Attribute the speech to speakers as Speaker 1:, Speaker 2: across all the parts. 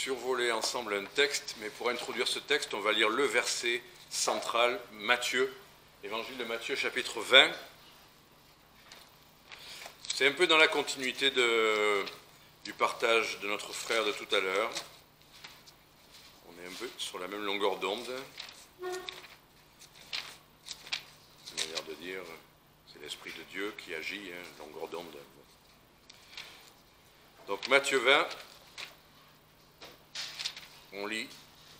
Speaker 1: survoler ensemble un texte, mais pour introduire ce texte, on va lire le verset central, Matthieu, Évangile de Matthieu, chapitre 20. C'est un peu dans la continuité du partage de notre frère de tout à l'heure. On est un peu sur la même longueur d'onde. C'est une manière de dire, c'est l'Esprit de Dieu qui agit, longueur d'onde. Donc Matthieu 20, on lit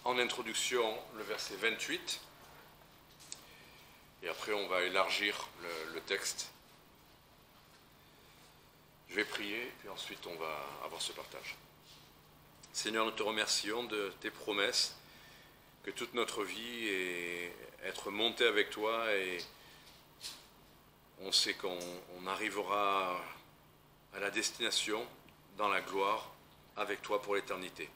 Speaker 1: en introduction le verset 28, et après on va élargir le texte. Je vais prier, puis ensuite on va avoir ce partage. Seigneur, nous te remercions de tes promesses, que toute notre vie est être montée avec toi, et on sait qu'on arrivera à la destination, dans la gloire, avec toi pour l'éternité.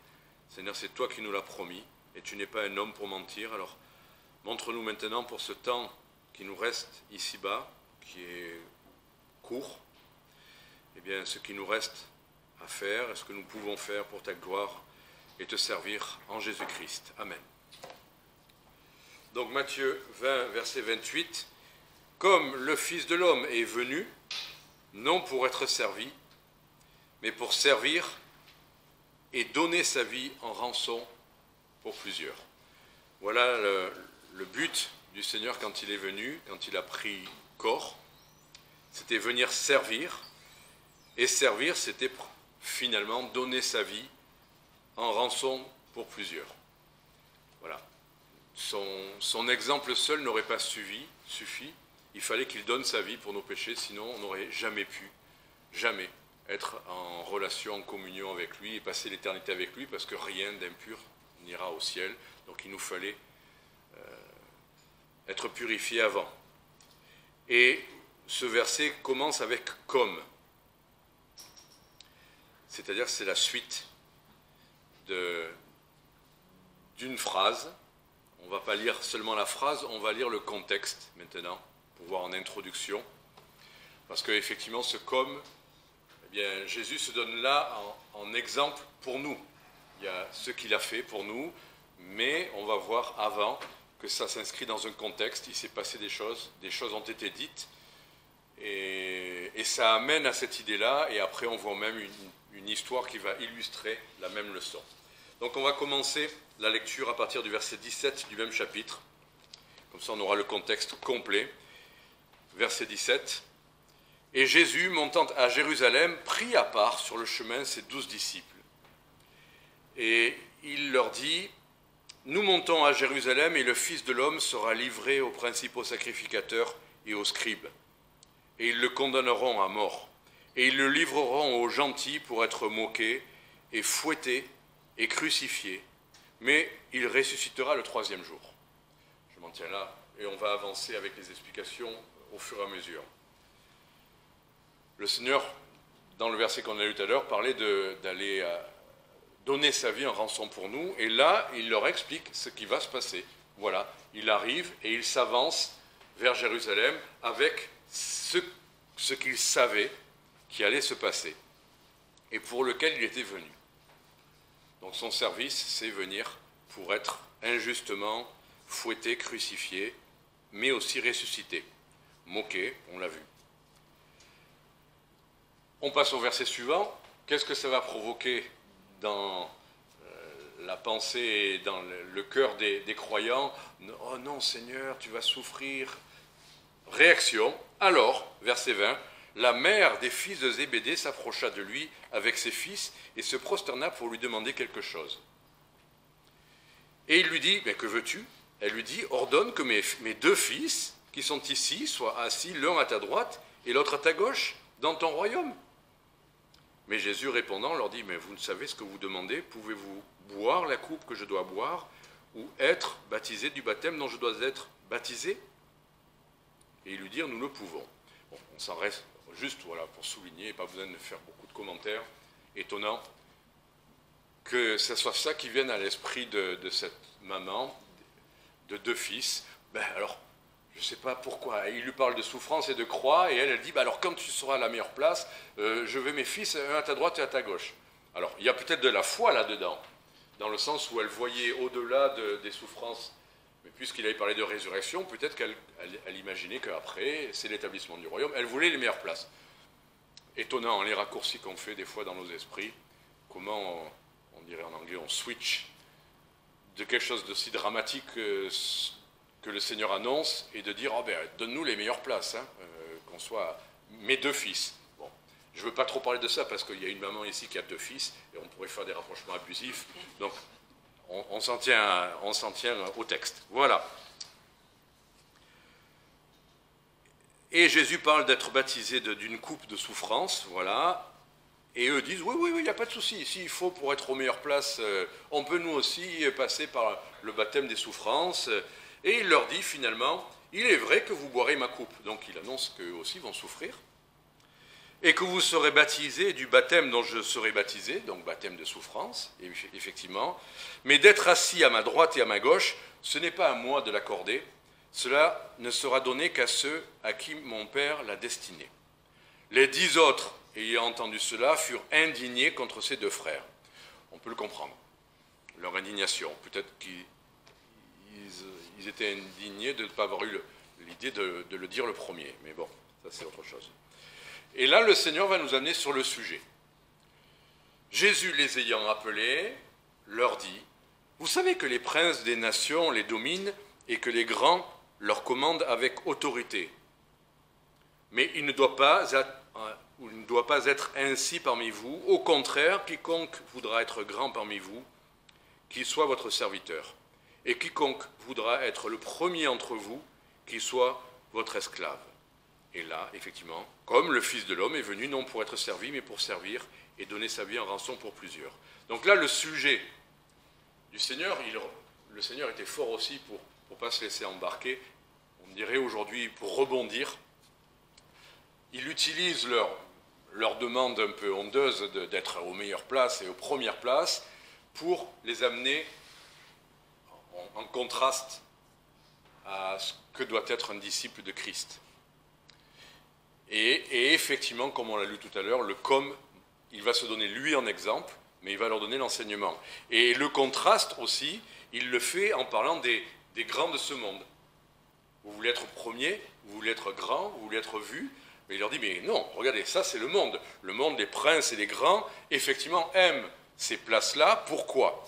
Speaker 1: Seigneur, c'est toi qui nous l'as promis, et tu n'es pas un homme pour mentir. Alors, montre-nous maintenant pour ce temps qui nous reste ici-bas, qui est court, eh bien, ce qui nous reste à faire, et ce que nous pouvons faire pour ta gloire, et te servir en Jésus-Christ. Amen. Donc, Matthieu 20, verset 28, « Comme le Fils de l'homme est venu, non pour être servi, mais pour servir et donner sa vie en rançon pour plusieurs. » Voilà le but du Seigneur quand il est venu, quand il a pris corps. C'était venir servir, et servir, c'était finalement donner sa vie en rançon pour plusieurs. Voilà. Son exemple seul n'aurait pas suffi. Il fallait qu'il donne sa vie pour nos péchés, sinon on n'aurait jamais pu, jamais, être en relation, en communion avec lui et passer l'éternité avec lui, parce que rien d'impur n'ira au ciel. Donc il nous fallait être purifié avant. Et ce verset commence avec « comme », c'est-à-dire que c'est la suite d'une phrase. On ne va pas lire seulement la phrase, on va lire le contexte maintenant, pour voir en introduction, parce qu'effectivement ce « comme », eh bien, Jésus se donne là en exemple pour nous. Il y a ce qu'il a fait pour nous, mais on va voir avant que ça s'inscrit dans un contexte. Il s'est passé des choses ont été dites, et ça amène à cette idée-là, et après on voit même une histoire qui va illustrer la même leçon. Donc on va commencer la lecture à partir du verset 17 du même chapitre, comme ça on aura le contexte complet. Verset 17. « Et Jésus, montant à Jérusalem, prit à part sur le chemin ses 12 disciples. Et il leur dit, « Nous montons à Jérusalem, et le Fils de l'homme sera livré aux principaux sacrificateurs et aux scribes. Et ils le condamneront à mort. Et ils le livreront aux gentils pour être moqué, et fouetté, et crucifié. Mais il ressuscitera le 3e jour. » Je m'en tiens là, et on va avancer avec les explications au fur et à mesure. Le Seigneur, dans le verset qu'on a lu tout à l'heure, parlait d'aller donner sa vie en rançon pour nous, et là, il leur explique ce qui va se passer. Voilà, il arrive et il s'avance vers Jérusalem avec ce qu'il savait qui allait se passer, et pour lequel il était venu. Donc son service, c'est venir pour être injustement fouetté, crucifié, mais aussi ressuscité, moqué, on l'a vu. On passe au verset suivant. Qu'est-ce que ça va provoquer dans la pensée et dans le cœur des croyants? « Oh non, Seigneur, tu vas souffrir. » Réaction. Alors, verset 20, « La mère des fils de Zébédée s'approcha de lui avec ses fils et se prosterna pour lui demander quelque chose. Et il lui dit, « Mais que veux-tu » Elle lui dit, « Ordonne que mes 2 fils qui sont ici soient assis l'un à ta droite et l'autre à ta gauche dans ton royaume. » Mais Jésus répondant leur dit, « Mais vous ne savez ce que vous demandez, pouvez-vous boire la coupe que je dois boire, ou être baptisé du baptême dont je dois être baptisé ?» Et ils lui dirent, « Nous le pouvons. » Bon, on s'en reste juste voilà, pour souligner, pas besoin de faire beaucoup de commentaires. Étonnant que ce soit ça qui vienne à l'esprit de cette maman, de 2 fils. Ben alors, je ne sais pas pourquoi. Il lui parle de souffrance et de croix, et elle dit, alors quand tu seras à la meilleure place, je veux mes fils, un à ta droite et à ta gauche. Alors, il y a peut-être de la foi là-dedans, dans le sens où elle voyait au-delà des souffrances. Mais puisqu'il avait parlé de résurrection, peut-être qu'elle imaginait qu'après, c'est l'établissement du royaume. Elle voulait les meilleures places. Étonnant, les raccourcis qu'on fait des fois dans nos esprits, comment, on dirait en anglais, on switch de quelque chose de si dramatique que le Seigneur annonce, et de dire, oh ben, donne-nous les meilleures places, hein, qu'on soit mes 2 fils. Bon, je ne veux pas trop parler de ça, parce qu'il y a une maman ici qui a 2 fils, et on pourrait faire des rapprochements abusifs, donc on s'en tient au texte. Voilà. Et Jésus parle d'être baptisé d'une coupe de souffrance, voilà. Et eux disent, oui, il n'y a pas de souci. S'il faut, pour être aux meilleures places, on peut nous aussi passer par le baptême des souffrances. Et il leur dit finalement, il est vrai que vous boirez ma coupe. Donc il annonce qu'eux aussi vont souffrir. Et que vous serez baptisés du baptême dont je serai baptisé, donc baptême de souffrance, effectivement. Mais d'être assis à ma droite et à ma gauche, ce n'est pas à moi de l'accorder. Cela ne sera donné qu'à ceux à qui mon Père l'a destiné. Les 10 autres, ayant entendu cela, furent indignés contre ces 2 frères. On peut le comprendre, leur indignation. Peut-être qu'ils étaient indignés de ne pas avoir eu l'idée de le dire le premier. Mais bon, ça c'est autre chose. Et là, le Seigneur va nous amener sur le sujet. Jésus, les ayant appelés, leur dit, « Vous savez que les princes des nations les dominent et que les grands leur commandent avec autorité. Mais il ne doit pas être ainsi parmi vous. Au contraire, quiconque voudra être grand parmi vous, qu'il soit votre serviteur. Et quiconque voudra être le premier entre vous, qu'il soit votre esclave. » Et là, effectivement, comme le Fils de l'homme est venu non pour être servi, mais pour servir et donner sa vie en rançon pour plusieurs. Donc là, le sujet du Seigneur, le Seigneur était fort aussi pour ne pas se laisser embarquer, on dirait aujourd'hui pour rebondir. Il utilise leur demande un peu honteuse d'être aux meilleures places et aux premières places pour les amener en contraste à ce que doit être un disciple de Christ. Et effectivement, comme on l'a lu tout à l'heure, il va se donner lui en exemple, mais il va leur donner l'enseignement. Et le contraste aussi, il le fait en parlant des grands de ce monde. Vous voulez être premier, vous voulez être grand, vous voulez être vu, mais il leur dit, mais non, regardez, ça c'est le monde. Le monde des princes et des grands, effectivement, aiment ces places-là. Pourquoi ?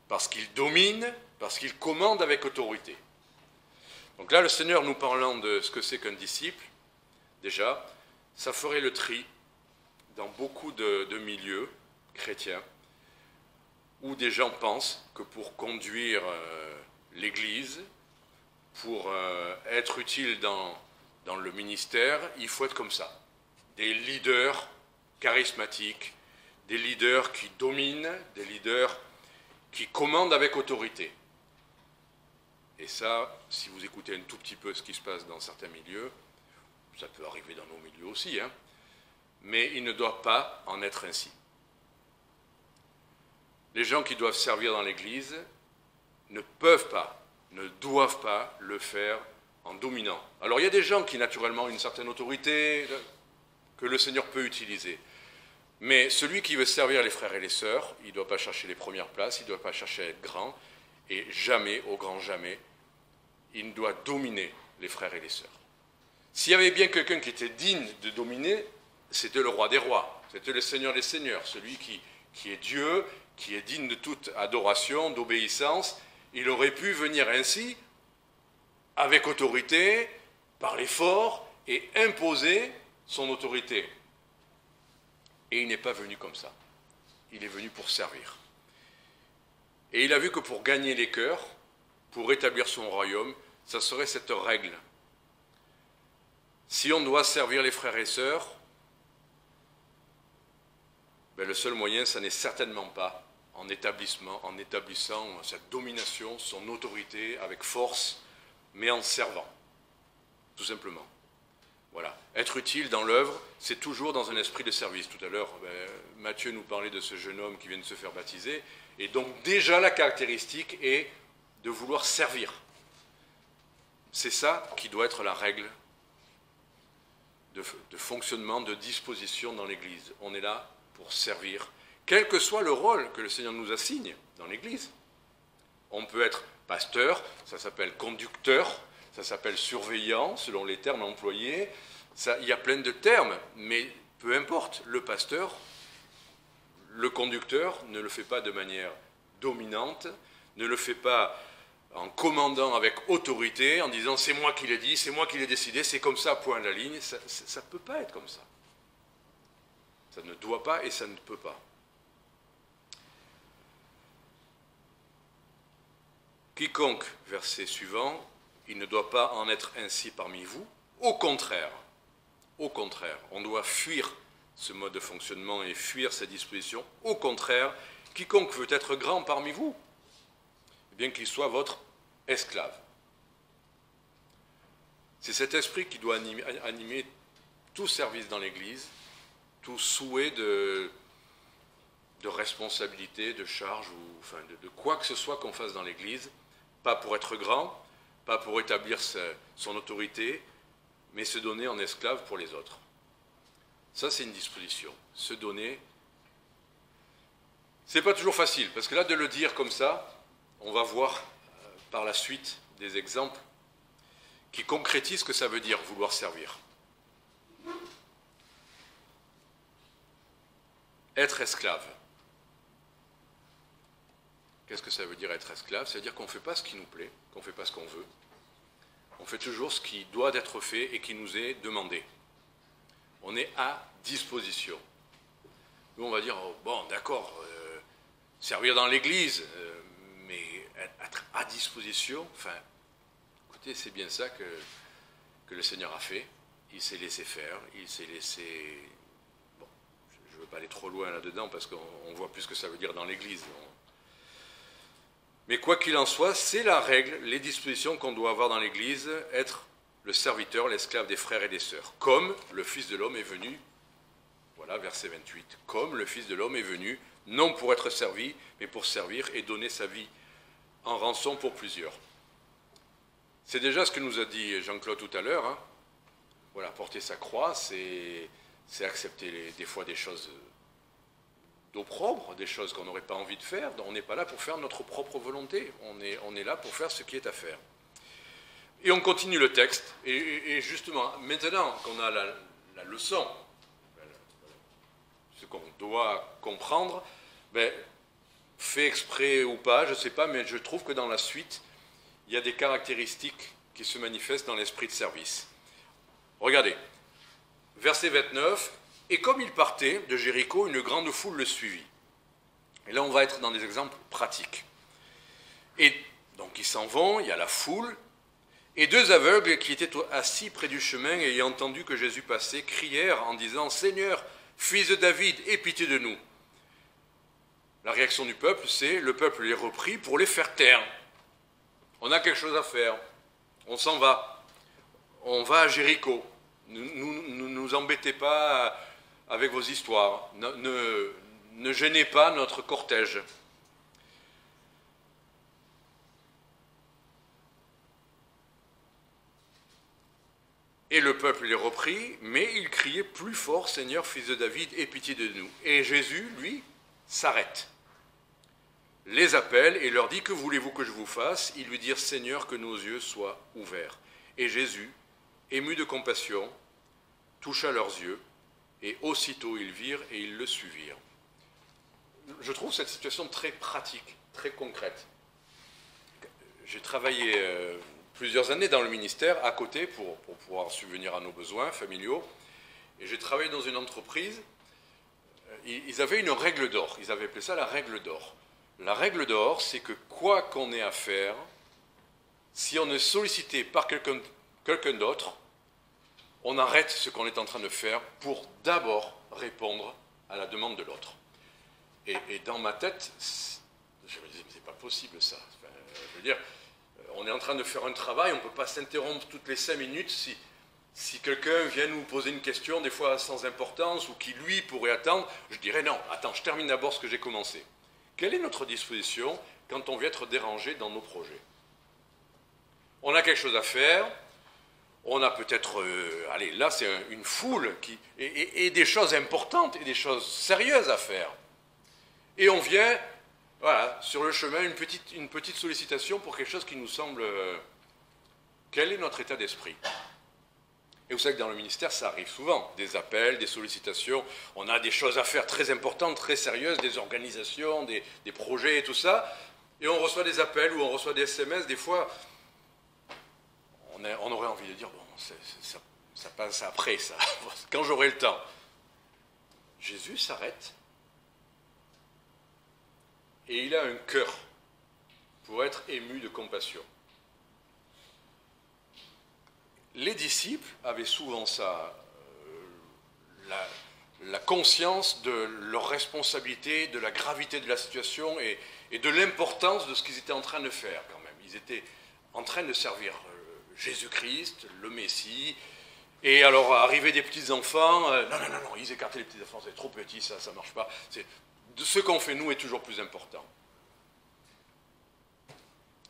Speaker 1: Parce qu'ils dominent, parce qu'ils commandent avec autorité. Donc là, le Seigneur nous parlant de ce que c'est qu'un disciple, déjà, ça ferait le tri dans beaucoup de milieux chrétiens où des gens pensent que pour conduire l'Église, pour être utile dans le ministère, il faut être comme ça. Des leaders charismatiques, des leaders qui dominent, des leaders qui commandent avec autorité. Et ça, si vous écoutez un tout petit peu ce qui se passe dans certains milieux, ça peut arriver dans nos milieux aussi, hein, mais il ne doit pas en être ainsi. Les gens qui doivent servir dans l'Église ne peuvent pas, ne doivent pas le faire en dominant. Alors il y a des gens qui naturellement ont une certaine autorité que le Seigneur peut utiliser. Mais celui qui veut servir les frères et les sœurs, il ne doit pas chercher les premières places, il ne doit pas chercher à être grand, et jamais, au grand jamais, il doit dominer les frères et les sœurs. S'il y avait bien quelqu'un qui était digne de dominer, c'était le roi des rois, c'était le Seigneur des seigneurs, celui qui est Dieu, qui est digne de toute adoration, d'obéissance. Il aurait pu venir ainsi, avec autorité, parler fort et imposer son autorité. Et il n'est pas venu comme ça. Il est venu pour servir. Et il a vu que pour gagner les cœurs, pour établir son royaume, ça serait cette règle. Si on doit servir les frères et sœurs, ben le seul moyen, ça n'est certainement pas en établissant cette domination, son autorité avec force, mais en servant, tout simplement. Voilà. Être utile dans l'œuvre, c'est toujours dans un esprit de service. Tout à l'heure, Matthieu nous parlait de ce jeune homme qui vient de se faire baptiser, et donc déjà la caractéristique est de vouloir servir. C'est ça qui doit être la règle de fonctionnement, de disposition dans l'Église. On est là pour servir, quel que soit le rôle que le Seigneur nous assigne dans l'Église. On peut être pasteur, ça s'appelle conducteur, ça s'appelle surveillant, selon les termes employés. Il y a plein de termes, mais peu importe, le pasteur, le conducteur ne le fait pas de manière dominante, ne le fait pas en commandant avec autorité, en disant c'est moi qui l'ai dit, c'est moi qui l'ai décidé, c'est comme ça, point à la ligne. Ça ne peut pas être comme ça. Ça ne doit pas et ça ne peut pas. Quiconque, verset suivant, il ne doit pas en être ainsi parmi vous. Au contraire, on doit fuir ce mode de fonctionnement et fuir ces dispositions. Au contraire, quiconque veut être grand parmi vous, eh bien qu'il soit votre esclave. C'est cet esprit qui doit animer tout service dans l'Église, tout souhait de responsabilité, de charge, ou enfin de quoi que ce soit qu'on fasse dans l'Église, pas pour être grand, pas pour établir son autorité, mais se donner en esclave pour les autres. Ça, c'est une disposition. Se donner, c'est pas toujours facile, parce que là, de le dire comme ça, on va voir par la suite des exemples qui concrétisent ce que ça veut dire vouloir servir. Être esclave. Qu'est-ce que ça veut dire être esclave? Ça veut dire qu'on ne fait pas ce qui nous plaît, qu'on ne fait pas ce qu'on veut. On fait toujours ce qui doit être fait et qui nous est demandé. On est à disposition. Nous, on va dire, oh, bon, d'accord, servir dans l'Église, mais être à disposition, enfin, écoutez, c'est bien ça que le Seigneur a fait. Il s'est laissé faire, il s'est laissé... Bon, je ne veux pas aller trop loin là-dedans, parce qu'on voit plus ce que ça veut dire dans l'Église. Mais quoi qu'il en soit, c'est la règle, les dispositions qu'on doit avoir dans l'Église, être le serviteur, l'esclave des frères et des sœurs, comme le Fils de l'homme est venu, voilà, verset 28, comme le Fils de l'homme est venu, non pour être servi, mais pour servir et donner sa vie en rançon pour plusieurs. C'est déjà ce que nous a dit Jean-Claude tout à l'heure, hein. Voilà, porter sa croix, c'est accepter des fois des choses d'opprobre, des choses qu'on n'aurait pas envie de faire. On n'est pas là pour faire notre propre volonté, on est là pour faire ce qui est à faire. Et on continue le texte, et justement, maintenant qu'on a la leçon, ce qu'on doit comprendre, fait exprès ou pas, je ne sais pas, mais je trouve que dans la suite, il y a des caractéristiques qui se manifestent dans l'esprit de service. Regardez, verset 29, « Et comme il partait de Jéricho, une grande foule le suivit. » Et là, on va être dans des exemples pratiques. Et donc, ils s'en vont, il y a la foule, et deux aveugles qui étaient assis près du chemin, ayant entendu que Jésus passait, crièrent en disant « Seigneur, fils de David, aie pitié de nous. » La réaction du peuple, c'est le peuple les reprit pour les faire taire. On a quelque chose à faire, on s'en va, on va à Jéricho, ne nous embêtez pas avec vos histoires, ne gênez pas notre cortège. Et le peuple les reprit, mais il criait plus fort, « Seigneur, fils de David, aie pitié de nous. » Et Jésus, lui, s'arrête, les appelle et leur dit « Que voulez-vous que je vous fasse ?» Ils lui dirent « Seigneur, que nos yeux soient ouverts. » Et Jésus, ému de compassion, toucha leurs yeux, et aussitôt ils virent et ils le suivirent. Je trouve cette situation très pratique, très concrète. J'ai travaillé plusieurs années dans le ministère à côté pour pouvoir subvenir à nos besoins familiaux, et j'ai travaillé dans une entreprise. Ils avaient une règle d'or, ils avaient appelé ça la règle d'or. La règle d'or, c'est que quoi qu'on ait à faire, si on est sollicité par quelqu'un d'autre, on arrête ce qu'on est en train de faire pour d'abord répondre à la demande de l'autre. Et dans ma tête, je me disais, mais c'est pas possible ça. Enfin, je veux dire, on est en train de faire un travail, on ne peut pas s'interrompre toutes les 5 minutes si quelqu'un vient nous poser une question, des fois sans importance, ou qui lui pourrait attendre. Je dirais non, attends, je termine d'abord ce que j'ai commencé. Quelle est notre disposition quand on vient être dérangé dans nos projets? On a quelque chose à faire, on a peut-être, allez, là c'est une foule et des choses importantes et des choses sérieuses à faire. Et on vient Voilà, sur le chemin, une petite sollicitation pour quelque chose qui nous semble... quel est notre état d'esprit? Et vous savez que dans le ministère, ça arrive souvent, des appels, des sollicitations, on a des choses à faire très importantes, très sérieuses, des organisations, des projets et tout ça, et on reçoit des appels ou on reçoit des SMS, des fois, on aurait envie de dire, bon, ça passe après, ça, quand j'aurai le temps. Jésus s'arrête, et il a un cœur pour être ému de compassion. Les disciples avaient souvent ça, la conscience de leur responsabilité, de la gravité de la situation et de l'importance de ce qu'ils étaient en train de faire quand même. Ils étaient en train de servir Jésus-Christ, le Messie, et alors arrivaient des petits-enfants, non, ils écartaient les petits-enfants, c'est trop petit, ça ne marche pas. Ce qu'on fait nous est toujours plus important.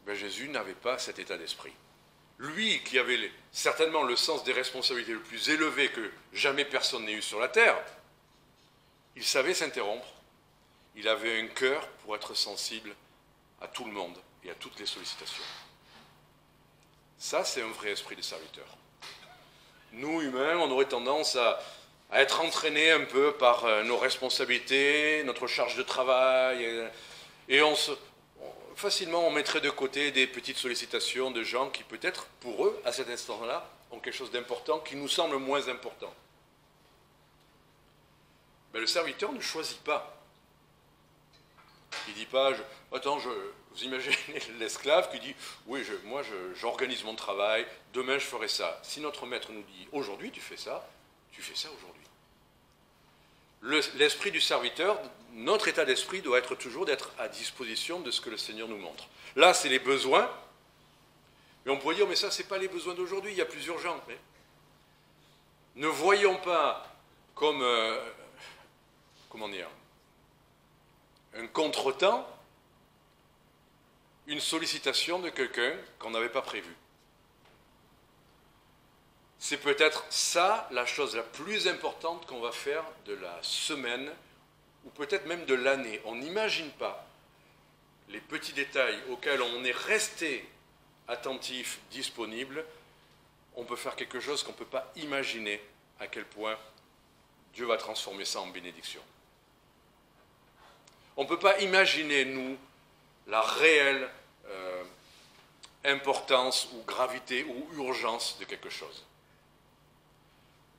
Speaker 1: Ben, Jésus n'avait pas cet état d'esprit. Lui qui avait certainement le sens des responsabilités le plus élevé que jamais personne n'ait eu sur la terre, il savait s'interrompre. Il avait un cœur pour être sensible à tout le monde et à toutes les sollicitations. Ça, c'est un vrai esprit de serviteur. Nous, humains, on aurait tendance à être entraînés un peu par nos responsabilités, notre charge de travail, et facilement, on mettrait de côté des petites sollicitations de gens qui, peut-être, pour eux, à cet instant-là, ont quelque chose d'important qui nous semble moins important. Mais le serviteur ne choisit pas. Il ne dit pas, vous imaginez l'esclave qui dit, oui, moi j'organise mon travail, demain je ferai ça. Si notre maître nous dit, aujourd'hui tu fais ça aujourd'hui. L'esprit du serviteur, notre état d'esprit doit être toujours d'être à disposition de ce que le Seigneur nous montre. Là, c'est les besoins, mais on pourrait dire, mais ça, ce n'est pas les besoins d'aujourd'hui, il y a plus urgent. Mais ne voyons pas comme, un contretemps, une sollicitation de quelqu'un qu'on n'avait pas prévu. C'est peut-être ça la chose la plus importante qu'on va faire de la semaine, ou peut-être même de l'année. On n'imagine pas les petits détails auxquels on est resté attentif, disponible. On peut faire quelque chose qu'on ne peut pas imaginer à quel point Dieu va transformer ça en bénédiction. On ne peut pas imaginer, nous, la réelle importance ou gravité ou urgence de quelque chose.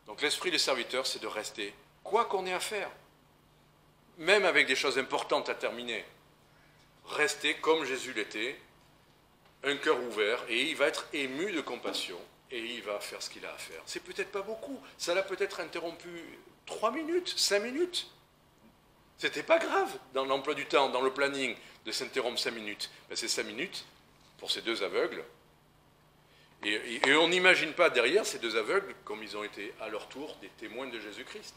Speaker 1: Donc l'esprit des serviteurs, c'est de rester, quoi qu'on ait à faire, même avec des choses importantes à terminer, rester comme Jésus l'était, un cœur ouvert, et il va être ému de compassion, et il va faire ce qu'il a à faire. C'est peut-être pas beaucoup, ça l'a peut-être interrompu 3 minutes, 5 minutes. C'était pas grave dans l'emploi du temps, dans le planning, de s'interrompre 5 minutes. Ben, c'est 5 minutes pour ces deux aveugles. Et on n'imagine pas derrière ces deux aveugles, comme ils ont été à leur tour des témoins de Jésus-Christ.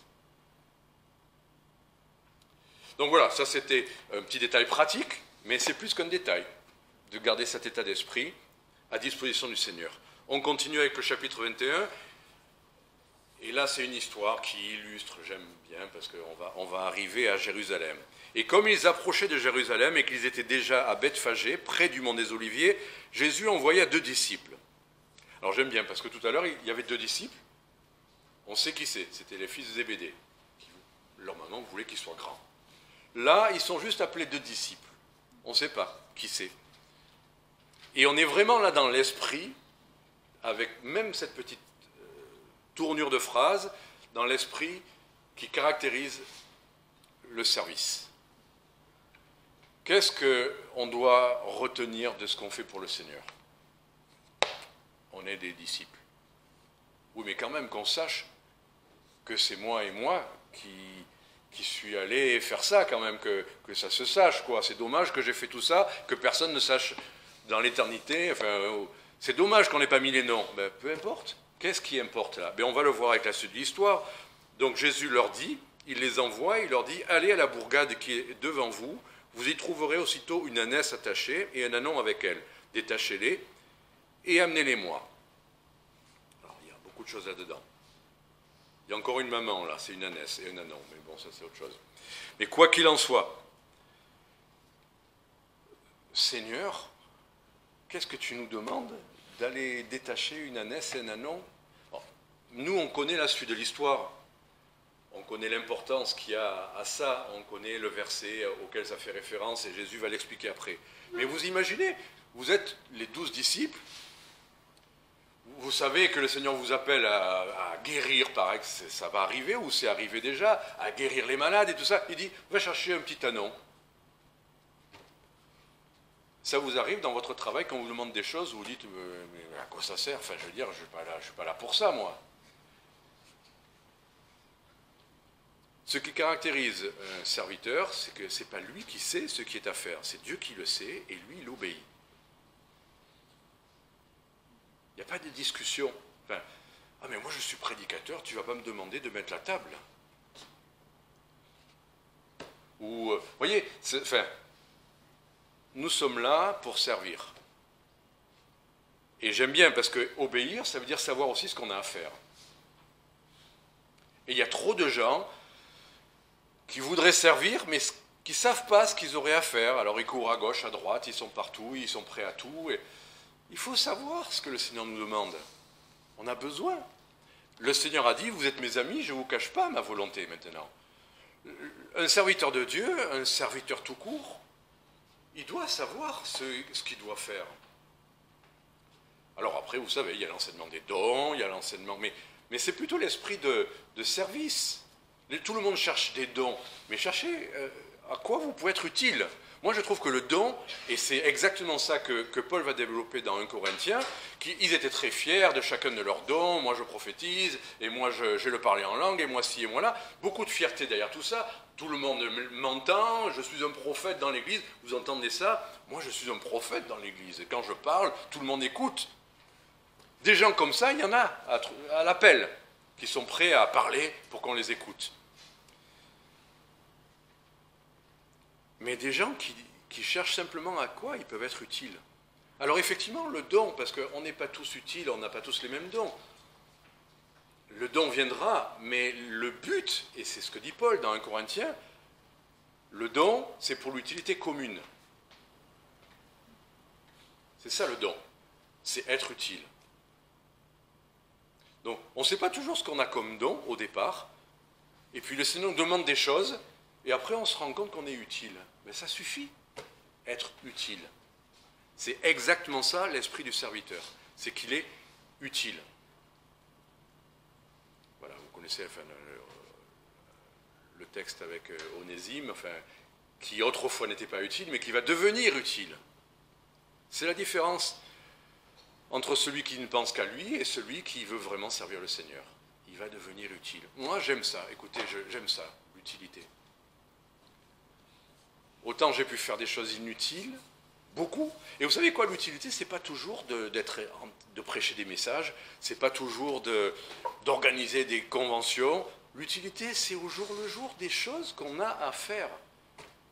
Speaker 1: Donc voilà, ça c'était un petit détail pratique, mais c'est plus qu'un détail, de garder cet état d'esprit à disposition du Seigneur. On continue avec le chapitre 21, et là c'est une histoire qui illustre, j'aime bien, parce qu'on va arriver à Jérusalem. Et comme ils approchaient de Jérusalem et qu'ils étaient déjà à Bethphagée, près du mont des Oliviers, Jésus envoya 2 disciples. Alors j'aime bien, parce que tout à l'heure, il y avait 2 disciples. On sait qui c'est. C'était les fils de Zébédée. Leur maman voulait qu'ils soient grands. Là, ils sont juste appelés 2 disciples. On ne sait pas qui c'est. Et on est vraiment là dans l'esprit, avec même cette petite tournure de phrase, dans l'esprit qui caractérise le service. Qu'est-ce qu'on doit retenir de ce qu'on fait pour le Seigneur ? On est des disciples. Oui, mais quand même qu'on sache que c'est moi et moi qui suis allé faire ça, quand même, que ça se sache, quoi. C'est dommage que j'ai fait tout ça, que personne ne sache dans l'éternité. Enfin, c'est dommage qu'on n'ait pas mis les noms. Ben, peu importe. Qu'est-ce qui importe là ? Ben, on va le voir avec la suite de l'histoire. Donc Jésus leur dit, il les envoie, il leur dit, allez à la bourgade qui est devant vous, vous y trouverez aussitôt une ânesse attachée et un ânon avec elle. Détachez-les et amenez-les-moi. Alors, il y a beaucoup de choses là-dedans. Il y a encore une maman, là, c'est une ânesse et un ânon, mais bon, ça c'est autre chose. Mais quoi qu'il en soit, Seigneur, qu'est-ce que tu nous demandes d'aller détacher une ânesse et un ânon? Bon, nous, on connaît la suite de l'histoire. On connaît l'importance qu'il y a à ça. On connaît le verset auquel ça fait référence et Jésus va l'expliquer après. Mais vous imaginez, vous êtes les 12 disciples. Vous savez que le Seigneur vous appelle à guérir, pareil, ça va arriver, ou c'est arrivé déjà, à guérir les malades et tout ça. Il dit, va chercher un petit ânon. Ça vous arrive dans votre travail quand on vous demande des choses, vous vous dites, mais à quoi ça sert? Enfin, je veux dire, je ne suis pas là pour ça, moi. Ce qui caractérise un serviteur, c'est que ce n'est pas lui qui sait ce qui est à faire, c'est Dieu qui le sait, et lui, il obéit. Il n'y a pas de discussion. Enfin, ah mais moi je suis prédicateur, tu ne vas pas me demander de mettre la table. Ou, vous voyez, enfin, nous sommes là pour servir. Et j'aime bien parce que obéir, ça veut dire savoir aussi ce qu'on a à faire. Et il y a trop de gens qui voudraient servir, mais qui ne savent pas ce qu'ils auraient à faire. Alors ils courent à gauche, à droite, ils sont partout, ils sont prêts à tout. Et il faut savoir ce que le Seigneur nous demande. On a besoin. Le Seigneur a dit, vous êtes mes amis, je ne vous cache pas ma volonté maintenant. Un serviteur de Dieu, un serviteur tout court, il doit savoir ce qu'il doit faire. Alors après, vous savez, il y a l'enseignement des dons, il y a l'enseignement... Mais c'est plutôt l'esprit de service. Tout le monde cherche des dons, mais cherchez à quoi vous pouvez être utile. Moi, je trouve que le don, et c'est exactement ça que Paul va développer dans 1 Corinthiens, qu'ils étaient très fiers de chacun de leurs dons. Moi, je prophétise, et moi, je le parlais en langue, et moi, ci et moi là. Beaucoup de fierté derrière tout ça. Tout le monde m'entend, je suis un prophète dans l'Église. Vous entendez ça? Moi, je suis un prophète dans l'Église. Et quand je parle, tout le monde écoute. Des gens comme ça, il y en a à l'appel, qui sont prêts à parler pour qu'on les écoute. Mais des gens qui cherchent simplement à quoi ils peuvent être utiles. Alors effectivement, le don, parce qu'on n'est pas tous utiles, on n'a pas tous les mêmes dons. Le don viendra, mais le but, et c'est ce que dit Paul dans 1 Corinthiens, le don, c'est pour l'utilité commune. C'est ça le don, c'est être utile. Donc, on ne sait pas toujours ce qu'on a comme don au départ, et puis le Seigneur nous demande des choses, et après on se rend compte qu'on est utile. Mais ça suffit, être utile. C'est exactement ça l'esprit du serviteur, c'est qu'il est utile. Voilà, vous connaissez enfin, le texte avec Onésime, enfin, qui autrefois n'était pas utile, mais qui va devenir utile. C'est la différence entre celui qui ne pense qu'à lui et celui qui veut vraiment servir le Seigneur. Il va devenir utile. Moi, j'aime ça. Écoutez, j'aime ça, l'utilité. Autant j'ai pu faire des choses inutiles, beaucoup. Et vous savez quoi, l'utilité, c'est pas toujours de prêcher des messages, c'est pas toujours d'organiser des conventions. L'utilité, c'est au jour le jour des choses qu'on a à faire.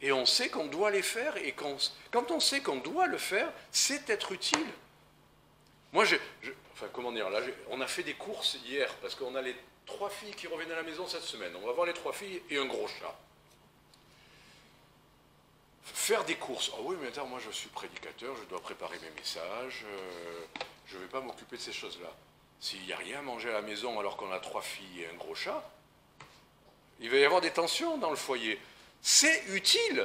Speaker 1: Et on sait qu'on doit les faire, et quand on sait qu'on doit le faire, c'est être utile. Moi, enfin, comment dire, là, on a fait des courses hier, parce qu'on a les 3 filles qui reviennent à la maison cette semaine. On va voir les 3 filles et un gros chat. Faire des courses. Ah oui, mais attends, moi je suis prédicateur, je dois préparer mes messages, je ne vais pas m'occuper de ces choses-là. S'il n'y a rien à manger à la maison alors qu'on a 3 filles et un gros chat, il va y avoir des tensions dans le foyer. C'est utile.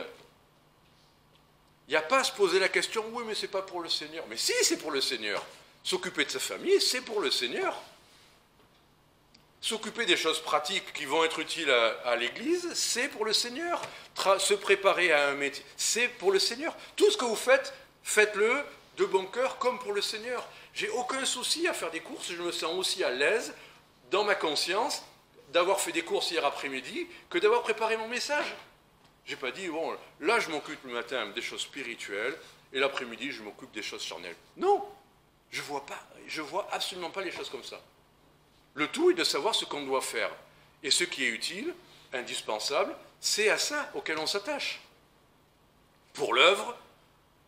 Speaker 1: Il n'y a pas à se poser la question, oui, mais ce n'est pas pour le Seigneur. Mais si, c'est pour le Seigneur. S'occuper de sa famille, c'est pour le Seigneur. S'occuper des choses pratiques qui vont être utiles à l'Église, c'est pour le Seigneur. Se préparer à un métier, c'est pour le Seigneur. Tout ce que vous faites, faites-le de bon cœur comme pour le Seigneur. J'ai aucun souci à faire des courses, je me sens aussi à l'aise dans ma conscience d'avoir fait des courses hier après-midi que d'avoir préparé mon message. Je n'ai pas dit, bon, là je m'occupe le matin des choses spirituelles et l'après-midi je m'occupe des choses charnelles. Non, je vois absolument pas les choses comme ça. Le tout est de savoir ce qu'on doit faire. Et ce qui est utile, indispensable, c'est à ça auquel on s'attache. Pour l'œuvre,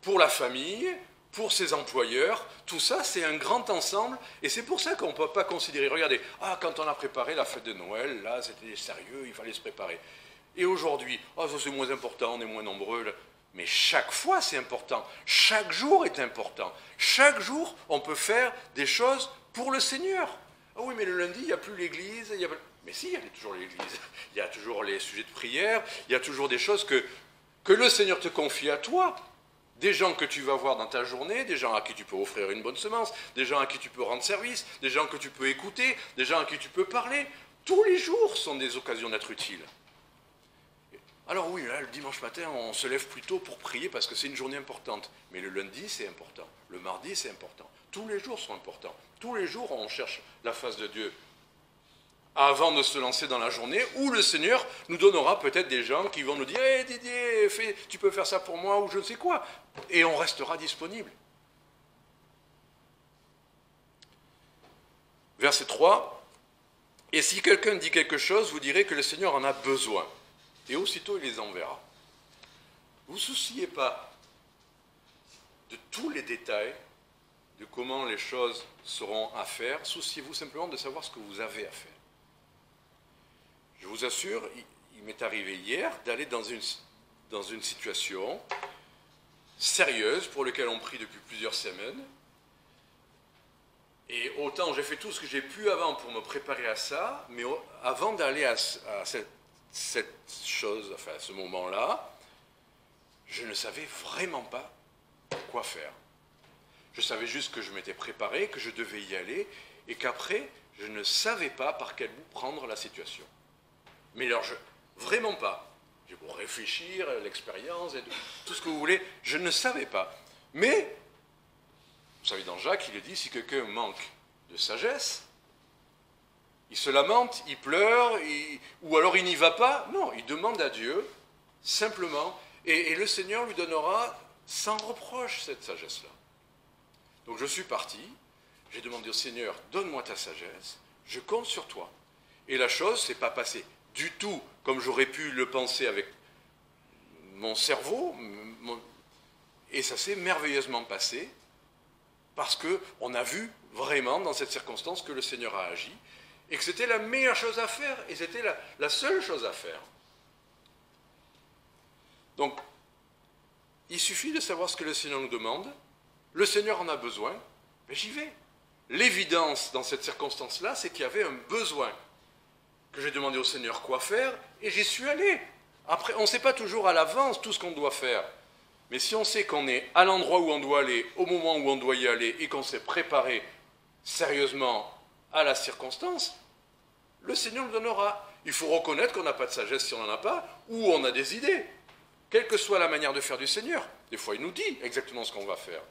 Speaker 1: pour la famille, pour ses employeurs, tout ça, c'est un grand ensemble. Et c'est pour ça qu'on ne peut pas considérer, regardez, quand on a préparé la fête de Noël, là, c'était sérieux, il fallait se préparer. Et aujourd'hui, ça c'est moins important, on est moins nombreux. Là. Mais chaque fois, c'est important. Chaque jour est important. Chaque jour, on peut faire des choses pour le Seigneur. Ah oui, mais le lundi, il n'y a plus l'église. Mais si, il y a toujours l'église. Il y a toujours les sujets de prière. Il y a toujours des choses que le Seigneur te confie à toi. Des gens que tu vas voir dans ta journée, des gens à qui tu peux offrir une bonne semence, des gens à qui tu peux rendre service, des gens que tu peux écouter, des gens à qui tu peux parler. Tous les jours sont des occasions d'être utiles. Alors oui, là, le dimanche matin, on se lève plus tôt pour prier parce que c'est une journée importante. Mais le lundi, c'est important. Le mardi, c'est important. Tous les jours sont importants. Tous les jours, on cherche la face de Dieu avant de se lancer dans la journée, où le Seigneur nous donnera peut-être des gens qui vont nous dire « Hey Didier, tu peux faire ça pour moi » ou je ne sais quoi. Et on restera disponible. Verset 3. « Et si quelqu'un dit quelque chose, vous direz que le Seigneur en a besoin. Et aussitôt il les enverra. » Vous ne vous souciez pas de tous les détails, de comment les choses seront à faire. Souciez-vous simplement de savoir ce que vous avez à faire. Je vous assure, il m'est arrivé hier d'aller dans une situation sérieuse pour laquelle on prie depuis plusieurs semaines. Et autant j'ai fait tout ce que j'ai pu avant pour me préparer à ça, mais avant d'aller à cette chose, enfin à ce moment-là, je ne savais vraiment pas quoi faire. Je savais juste que je m'étais préparé, que je devais y aller, et qu'après, je ne savais pas par quel bout prendre la situation. Mais alors, vraiment pas. J'ai beau réfléchir, l'expérience, et tout ce que vous voulez, je ne savais pas. Mais, vous savez, dans Jacques, il est dit, si quelqu'un manque de sagesse, il se lamente, il pleure, ou alors il n'y va pas. Non, il demande à Dieu, simplement, et le Seigneur lui donnera sans reproche cette sagesse-là. Donc je suis parti, j'ai demandé au Seigneur, donne-moi ta sagesse, je compte sur toi. Et la chose ne s'est pas passée du tout comme j'aurais pu le penser avec mon cerveau, et ça s'est merveilleusement passé, parce qu'on a vu vraiment dans cette circonstance que le Seigneur a agi, et que c'était la meilleure chose à faire, et c'était la seule chose à faire. Donc, il suffit de savoir ce que le Seigneur nous demande, le Seigneur en a besoin, mais j'y vais. L'évidence dans cette circonstance-là, c'est qu'il y avait un besoin, que j'ai demandé au Seigneur quoi faire, et j'y suis allé. Après, on ne sait pas toujours à l'avance tout ce qu'on doit faire, mais si on sait qu'on est à l'endroit où on doit aller, au moment où on doit y aller, et qu'on s'est préparé sérieusement à la circonstance, le Seigneur nous donnera. Il faut reconnaître qu'on n'a pas de sagesse si on n'en a pas, ou on a des idées. Quelle que soit la manière de faire du Seigneur. Des fois, il nous dit exactement ce qu'on va faire.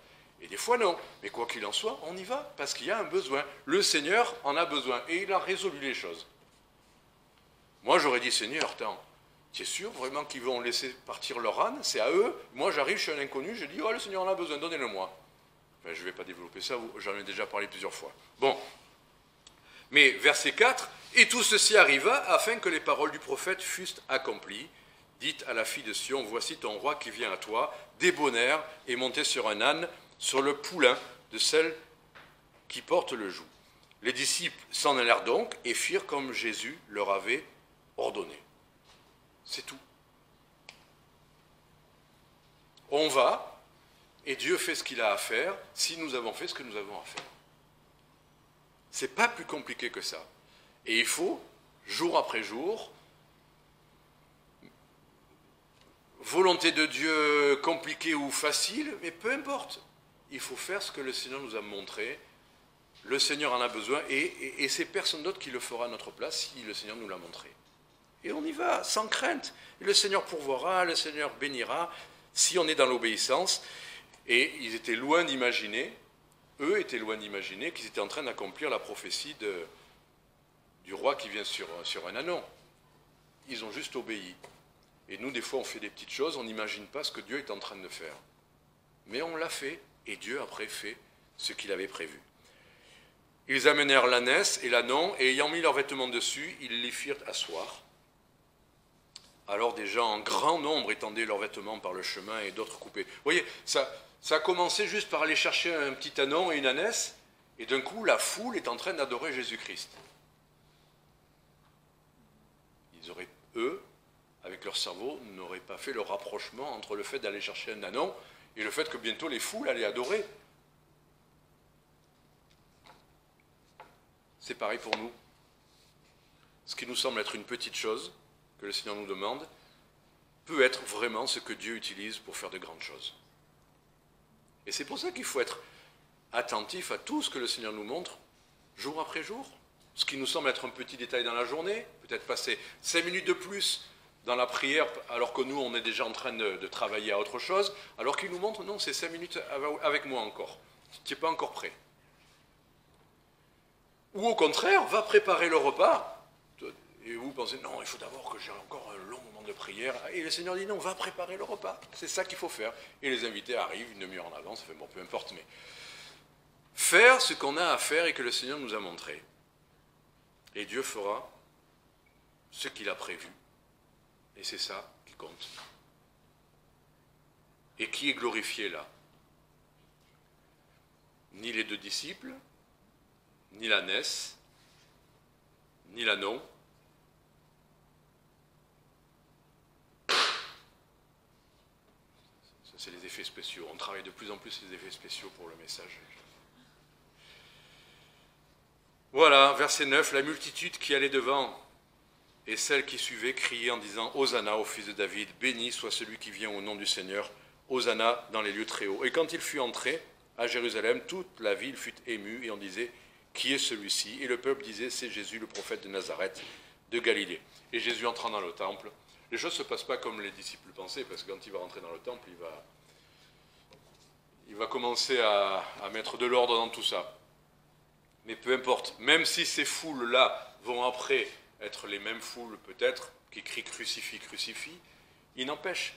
Speaker 1: Et des fois, non. Mais quoi qu'il en soit, on y va, parce qu'il y a un besoin. Le Seigneur en a besoin, et il a résolu les choses. Moi, j'aurais dit, Seigneur, attends, tu es sûr vraiment qu'ils vont laisser partir leur âne? C'est à eux. Moi, j'arrive, je suis un inconnu, je dis, oh, le Seigneur en a besoin, donnez-le-moi. Enfin, je ne vais pas développer ça, j'en ai déjà parlé plusieurs fois. Bon. Mais, verset 4, « Et tout ceci arriva afin que les paroles du prophète fussent accomplies. Dites à la fille de Sion, voici ton roi qui vient à toi, débonnaire et monté sur un âne, sur le poulain de celle qui porte le joug. » Les disciples s'en allèrent donc et firent comme Jésus leur avait ordonné. C'est tout. On va, et Dieu fait ce qu'il a à faire, si nous avons fait ce que nous avons à faire. C'est pas plus compliqué que ça. Et il faut, jour après jour, volonté de Dieu compliquée ou facile, mais peu importe. Il faut faire ce que le Seigneur nous a montré. Le Seigneur en a besoin, et c'est personne d'autre qui le fera à notre place si le Seigneur nous l'a montré. Et on y va, sans crainte. Et le Seigneur pourvoira, le Seigneur bénira, si on est dans l'obéissance. Et ils étaient loin d'imaginer, eux étaient loin d'imaginer qu'ils étaient en train d'accomplir la prophétie du roi qui vient sur un ânon. Ils ont juste obéi. Et nous, des fois, on fait des petites choses, on n'imagine pas ce que Dieu est en train de faire. Mais on l'a fait, et Dieu, après, fait ce qu'il avait prévu. Ils amenèrent l'ânesse et l'ânon, et ayant mis leurs vêtements dessus, ils les firent asseoir. Alors des gens en grand nombre étendaient leurs vêtements par le chemin, et d'autres coupaient. Vous voyez, ça a commencé juste par aller chercher un petit ânon et une ânesse, et d'un coup, la foule est en train d'adorer Jésus-Christ. Ils auraient, eux, avec leur cerveau, n'auraient pas fait le rapprochement entre le fait d'aller chercher un ânon et le fait que bientôt les foules allaient adorer. C'est pareil pour nous. Ce qui nous semble être une petite chose, que le Seigneur nous demande, peut être vraiment ce que Dieu utilise pour faire de grandes choses. Et c'est pour ça qu'il faut être attentif à tout ce que le Seigneur nous montre, jour après jour. Ce qui nous semble être un petit détail dans la journée, peut-être passer 5 minutes de plus dans la prière, alors que nous, on est déjà en train de travailler à autre chose, alors qu'il nous montre, non, c'est 5 minutes avec moi encore. Tu n'es pas encore prêt. Ou au contraire, va préparer le repas, et vous pensez, non, il faut d'abord que j'ai encore un long moment de prière, et le Seigneur dit, non, va préparer le repas, c'est ça qu'il faut faire. Et les invités arrivent une demi-heure en avance, enfin bon, peu importe, mais faire ce qu'on a à faire et que le Seigneur nous a montré. Et Dieu fera ce qu'il a prévu. Et c'est ça qui compte. Et qui est glorifié là? Ni les 2 disciples, ni l'ânesse, ni l'ânon. Ça, c'est les effets spéciaux. On travaille de plus en plus les effets spéciaux pour le message. Voilà, verset 9, la multitude qui allait devant et celle qui suivait criait en disant « Hosanna au fils de David, béni soit celui qui vient au nom du Seigneur, Hosanna dans les lieux très hauts. » Et quand il fut entré à Jérusalem, toute la ville fut émue et on disait « Qui est celui-ci » Et le peuple disait « C'est Jésus, le prophète de Nazareth, de Galilée. » Et Jésus entrant dans le temple, les choses ne se passent pas comme les disciples pensaient, parce que quand il va rentrer dans le temple, il va commencer à mettre de l'ordre dans tout ça. Mais peu importe, même si ces foules-là vont après être les mêmes foules peut-être, qui crient crucifie, crucifie, il n'empêche,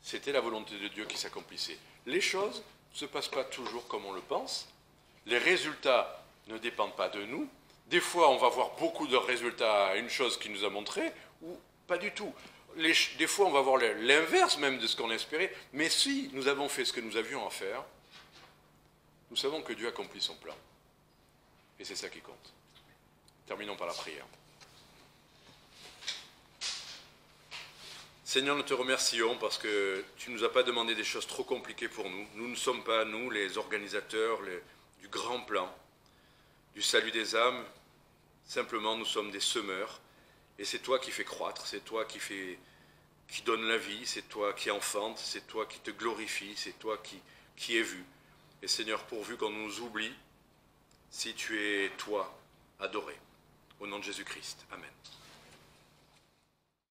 Speaker 1: c'était la volonté de Dieu qui s'accomplissait. Les choses ne se passent pas toujours comme on le pense, les résultats ne dépendent pas de nous, des fois on va voir beaucoup de résultats à une chose qu'il nous a montré, ou pas du tout. Des fois on va voir l'inverse même de ce qu'on espérait, mais si nous avons fait ce que nous avions à faire, nous savons que Dieu accomplit son plan. Et c'est ça qui compte. Terminons par la prière. Seigneur, nous te remercions parce que tu ne nous as pas demandé des choses trop compliquées pour nous. Nous ne sommes pas, nous, les organisateurs du grand plan, du salut des âmes. Simplement, nous sommes des semeurs. Et c'est toi qui fais croître, c'est toi qui donne la vie, c'est toi qui enfante, c'est toi qui te glorifie, c'est toi qui es vu. Et Seigneur, pourvu qu'on nous oublie, si tu es toi, adoré. Au nom de Jésus-Christ. Amen.